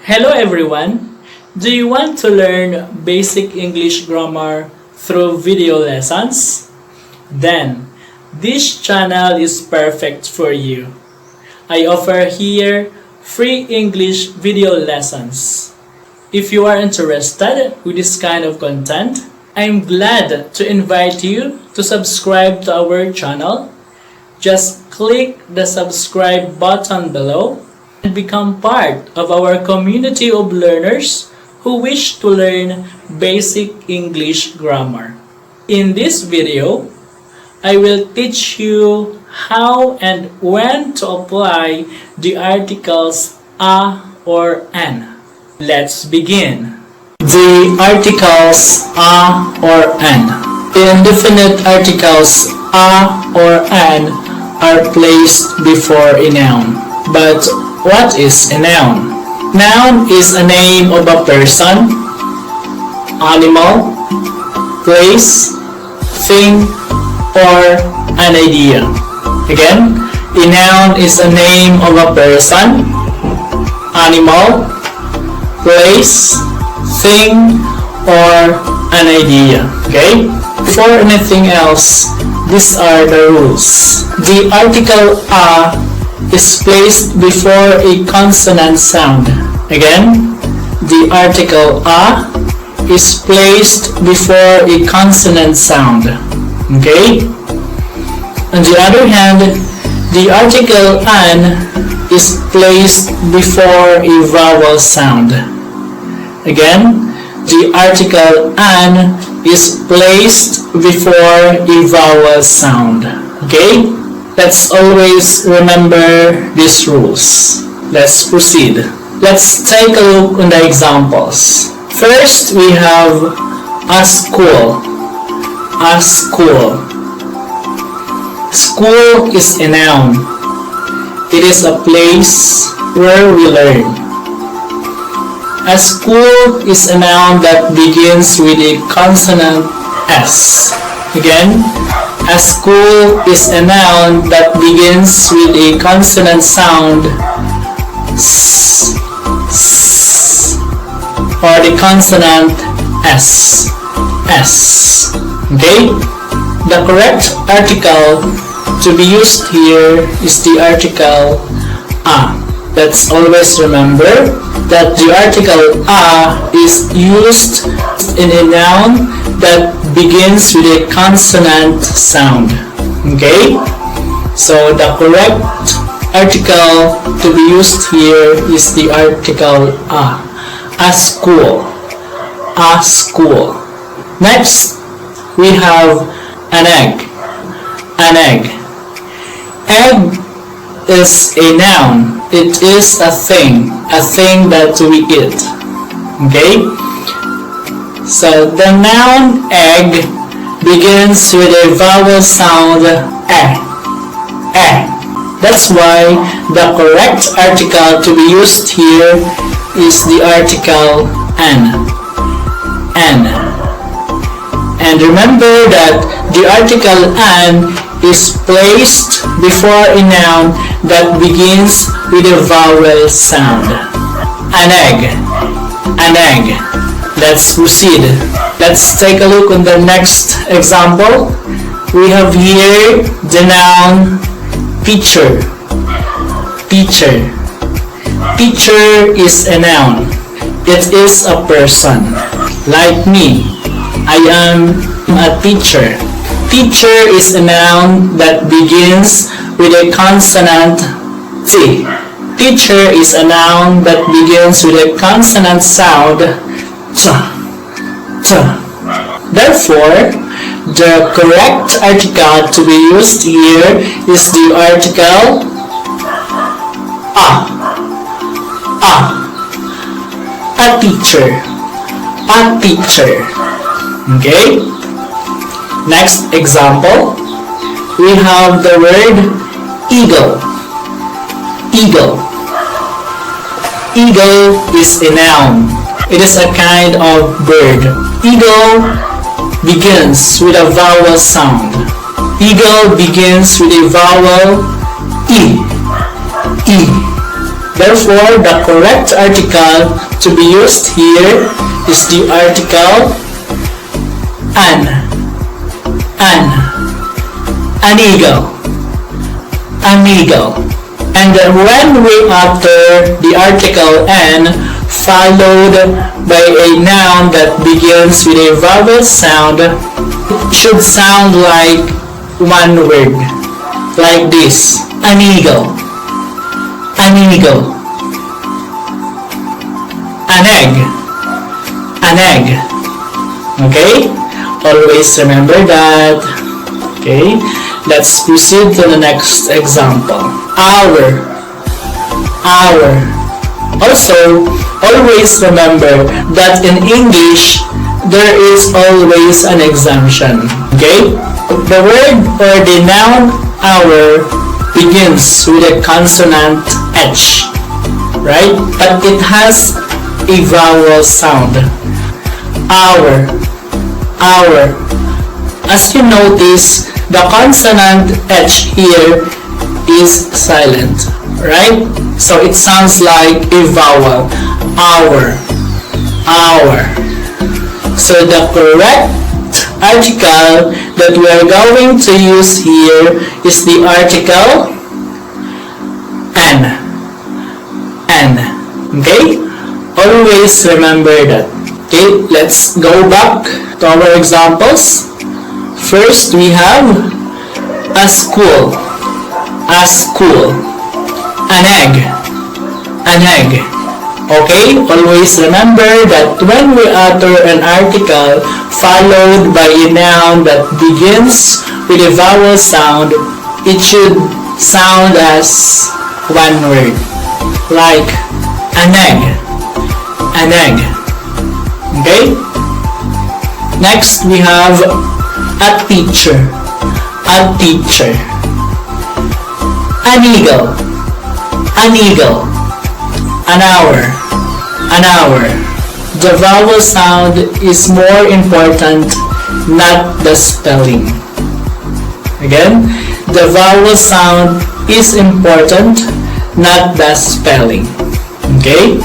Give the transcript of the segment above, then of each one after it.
Hello everyone! Do you want to learn basic English grammar through video lessons? Then, this channel is perfect for you. I offer here free English video lessons. If you are interested with this kind of content, I'm glad to invite you to subscribe to our channel. Just click the subscribe button below and become part of our community of learners who wish to learn basic English grammar. In this video, I will teach you how and when to apply the articles a or an. Let's begin. The articles a or an. Indefinite articles a or an are placed before a noun. But what is a noun? Noun is a name of a person, animal, place, thing, or an idea. Again, a noun is a name of a person, animal, place, thing, or an idea. Okay? Before anything else, these are the rules. The article a is placed before a consonant sound. Again, the article a is placed before a consonant sound. Okay? On the other hand, the article an is placed before a vowel sound. Again, the article an is placed before a vowel sound. Okay? Let's always remember these rules. Let's proceed. Let's take a look on the examples. First, we have a school. A school. School is a noun. It is a place where we learn. A school is a noun that begins with a consonant S. Again, a school is a noun that begins with a consonant sound S, S, or the consonant S, S. Okay? The correct article to be used here is the article a. Let's always remember that the article a is used in a noun that begins with a consonant sound. Okay? So the correct article to be used here is the article a. A school. A school. Next, we have an egg. An egg. Egg is a noun. It is a thing that we eat. Okay? So the noun egg begins with a vowel sound e. That's why the correct article to be used here is the article an. And remember that the article an is placed before a noun that begins with a vowel sound. An egg. An egg. Let's proceed. Let's take a look on the next example. We have here the noun teacher. Teacher. Teacher is a noun. It is a person. Like me, I am a teacher. Teacher is a noun that begins with a consonant T. Teacher is a noun that begins with a consonant sound T. Therefore, the correct article to be used here is the article a. A teacher. A teacher. Okay? Next example, we have the word eagle. Eagle. Eagle is a noun. It is a kind of bird. Eagle begins with a vowel sound. Eagle begins with a vowel E. Therefore, the correct article to be used here is the article an. An eagle. An eagle. And when we utter the article an followed by a noun that begins with a vowel sound, it should sound like one word. Like this. An eagle. An eagle. An egg. An egg. Okay? Always remember that. Okay? Let's proceed to the next example. Our. Also, always remember that in English, there is always an exemption. Okay? The word or the noun our begins with a consonant H. Right? But it has a vowel sound. Our. As you notice, the consonant H here is silent, right? So it sounds like a vowel. Our. So the correct article that we are going to use here is the article an. Okay? Always remember that. Okay, let's go back to our examples. First, we have a school. An egg. Okay, always remember that when we utter an article followed by a noun that begins with a vowel sound, it should sound as one word. Like an egg. Okay? Next, we have a teacher. An eagle. An hour. The vowel sound is more important, not the spelling. Again, the vowel sound is important, not the spelling. Okay?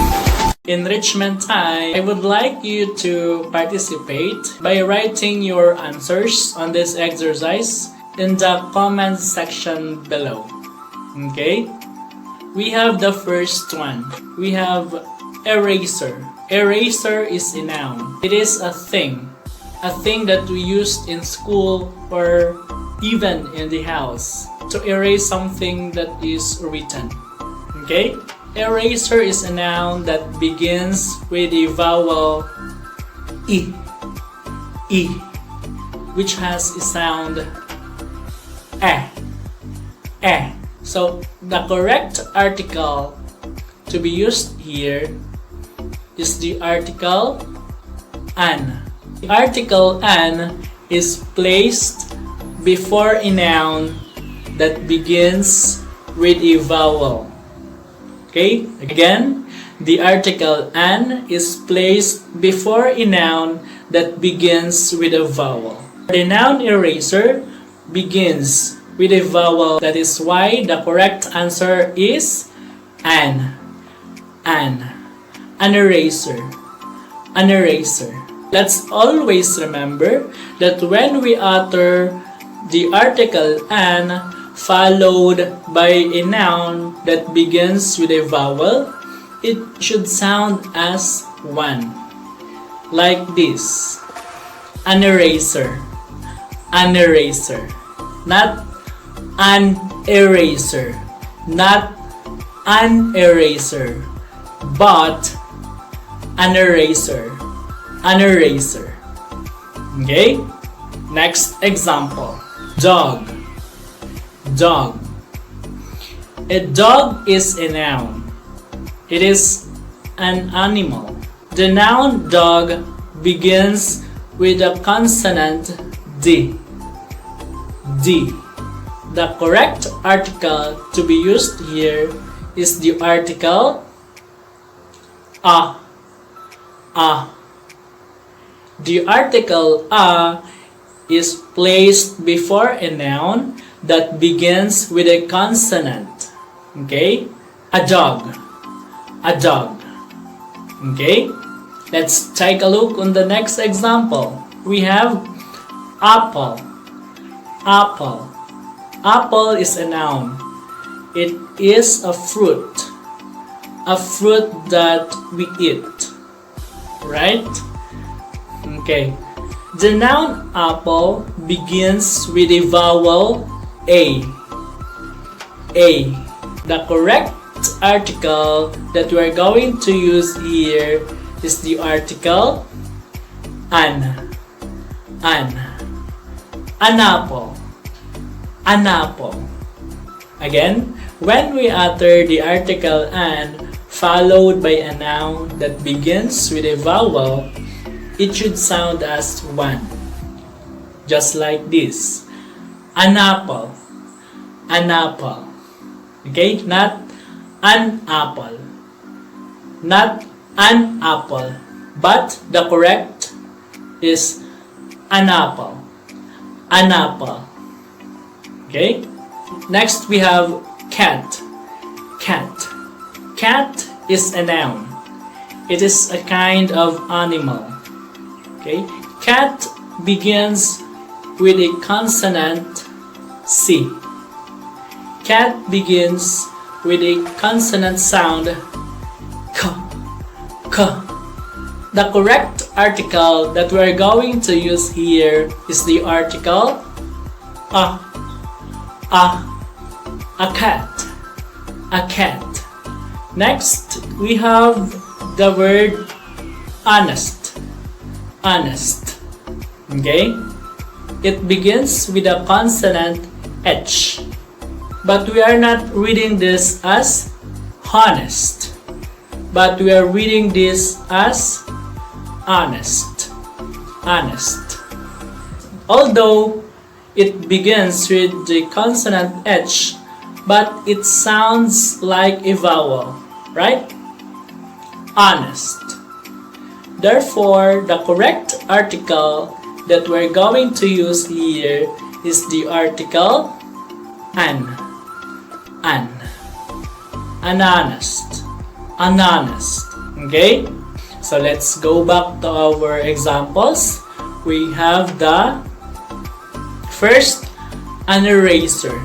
Enrichment time. I would like you to participate by writing your answers on this exercise in the comment section below. Okay? We have the first one. We have eraser. Eraser is a noun. It is a thing that we used in school or even in the house to erase something that is written. Okay? Eraser is a noun that begins with the vowel E, which has a sound eh. So the correct article to be used here is the article an. The article an is placed before a noun that begins with a vowel. Okay, again, the article an is placed before a noun that begins with a vowel. The noun eraser begins with a vowel. That is why the correct answer is an. An eraser. Let's always remember that when we utter the article an followed by a noun that begins with a vowel, it should sound as one. Like this. An eraser. Not an eraser. Not an eraser. But an eraser. Okay? Next example. Dog. A dog is a noun. It is an animal. The noun dog begins with a consonant D. The correct article to be used here is the article a. The article a is placed before a noun that begins with a consonant. Okay? A dog. a dog. Okay? Let's take a look on the next example. We have apple. Apple. Apple is a noun. It is a fruit. A fruit that we eat. Right? Okay. The noun apple begins with a vowel A. A. The correct article that we are going to use here is the article an. An. An apple. An apple. Again, when we utter the article an followed by a noun that begins with a vowel, it should sound as one. Just like this. An apple. An apple. Okay? Not an apple. Not an apple. But the correct is an apple. An apple. Okay? Next we have cat. Cat. Cat is a noun. It is a kind of animal. Okay? Cat begins with a consonant C. Cat begins with a consonant sound K. K. The correct article that we are going to use here is the article a. A cat. A cat. Next, we have the word honest. Honest. Okay? It begins with a consonant H. But we are not reading this as honest. But we are reading this as honest. Honest. Although it begins with the consonant H, but it sounds like a vowel, right? Honest. Therefore, the correct article that we're going to use here is the article an. An. An honest. An honest. Okay? So let's go back to our examples. We have the first, an eraser.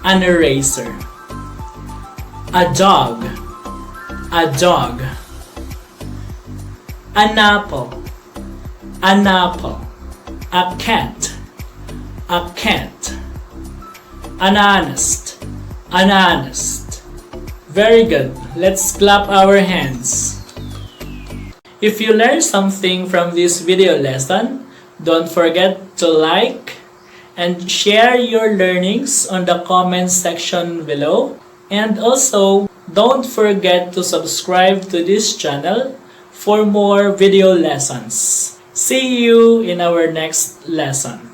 An eraser. A dog. A dog. An apple. An apple. A cat. A cat. An honest. An honest. Very good. Let's clap our hands. If you learned something from this video lesson, don't forget to like and share your learnings on the comment section below. And also, don't forget to subscribe to this channel for more video lessons. See you in our next lesson.